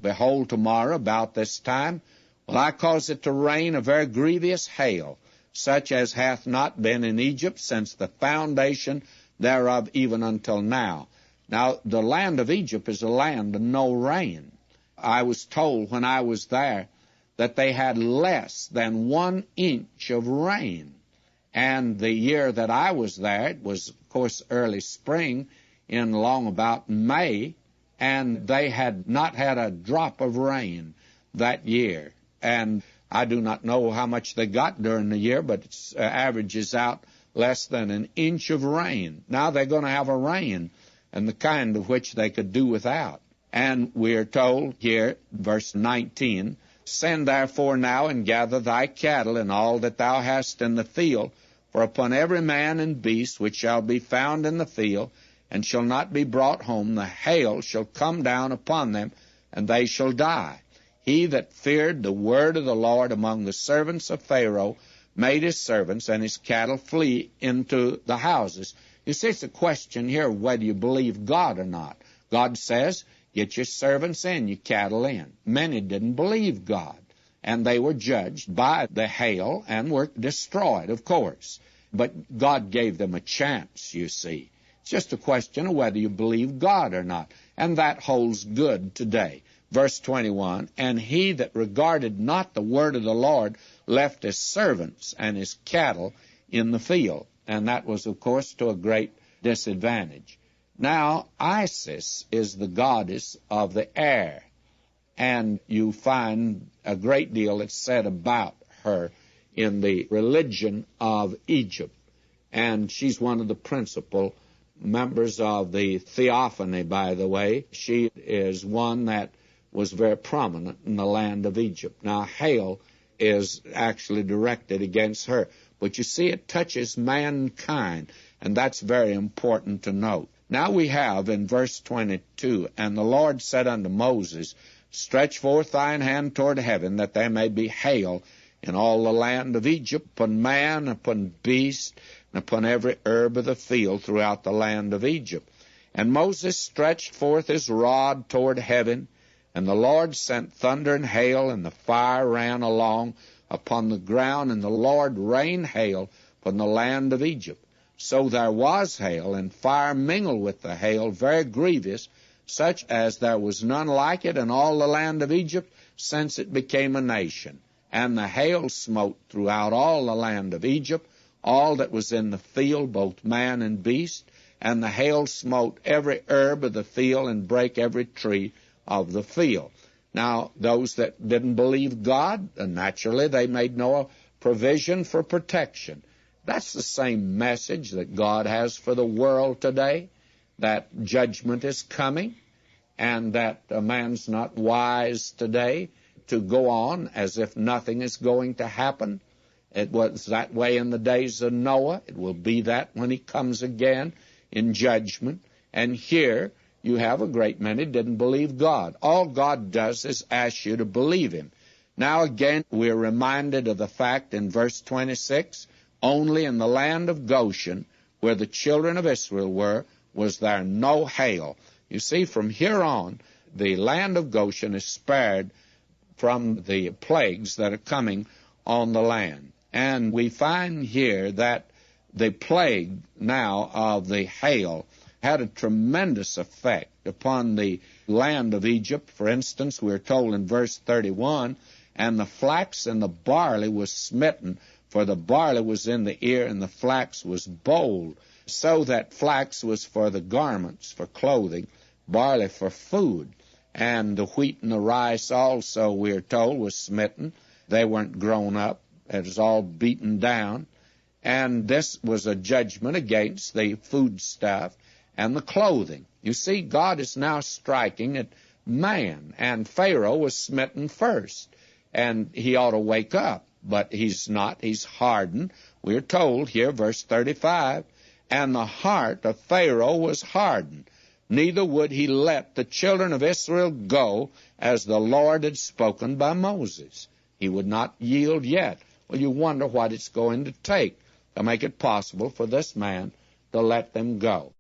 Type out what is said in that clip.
Behold, tomorrow about this time will I cause it to rain a very grievous hail, such as hath not been in Egypt since the foundation thereof even until now. Now, the land of Egypt is a land of no rain. I was told when I was there that they had less than 1 inch of rain. And the year that I was there, it was, of course, early spring, in long about May, and they had not had a drop of rain that year. And I do not know how much they got during the year, but it averages out less than 1 inch of rain. Now they're going to have a rain, and the kind of which they could do without. And we are told here, verse 19, Send therefore now and gather thy cattle and all that thou hast in the field, for upon every man and beast which shall be found in the field, and shall not be brought home, the hail shall come down upon them, and they shall die. He that feared the word of the Lord among the servants of Pharaoh made his servants and his cattle flee into the houses. You see, it's a question here whether you believe God or not. God says, get your servants in, your cattle in. Many didn't believe God, and they were judged by the hail and were destroyed, of course. But God gave them a chance, you see. It's just a question of whether you believe God or not, and that holds good today. Verse 21, And he that regarded not the word of the Lord left his servants and his cattle in the field. And that was, of course, to a great disadvantage. Now, Isis is the goddess of the air, and you find a great deal that's said about her in the religion of Egypt. And she's one of the principal members of the theophany, by the way. She is one that was very prominent in the land of Egypt. Now, hail is actually directed against her. But you see, it touches mankind, and that's very important to note. Now we have in verse 22, And the Lord said unto Moses, Stretch forth thine hand toward heaven, that there may be hail in all the land of Egypt, upon man, upon beast, and upon every herb of the field throughout the land of Egypt. And Moses stretched forth his rod toward heaven, and the Lord sent thunder and hail, and the fire ran along upon the ground, and the Lord rained hail upon the land of Egypt. So there was hail, and fire mingled with the hail, very grievous, such as there was none like it in all the land of Egypt, since it became a nation. And the hail smote throughout all the land of Egypt, all that was in the field, both man and beast, and the hail smote every herb of the field, and brake every tree of the field. Now, those that didn't believe God, naturally, they made no provision for protection. That's the same message that God has for the world today, that judgment is coming, and that a man's not wise today to go on as if nothing is going to happen. It was that way in the days of Noah. It will be that when he comes again in judgment. And here you have a great many didn't believe God. All God does is ask you to believe him. Now again, we're reminded of the fact in verse 26, Only in the land of Goshen, where the children of Israel were, was there no hail. You see, from here on, the land of Goshen is spared from the plagues that are coming on the land. And we find here that the plague now of the hail had a tremendous effect upon the land of Egypt. For instance, we're told in verse 31, And the flax and the barley was smitten, for the barley was in the ear, and the flax was bold, so that flax was for the garments, for clothing, barley for food. And the wheat and the rice also, we're told, was smitten. They weren't grown up. It was all beaten down. And this was a judgment against the food stuff and the clothing. You see, God is now striking at man, and Pharaoh was smitten first, and he ought to wake up, but he's not. He's hardened. We're told here, verse 35, And the heart of Pharaoh was hardened, neither would he let the children of Israel go, as the Lord had spoken by Moses. He would not yield yet. Well, you wonder what it's going to take to make it possible for this man to let them go.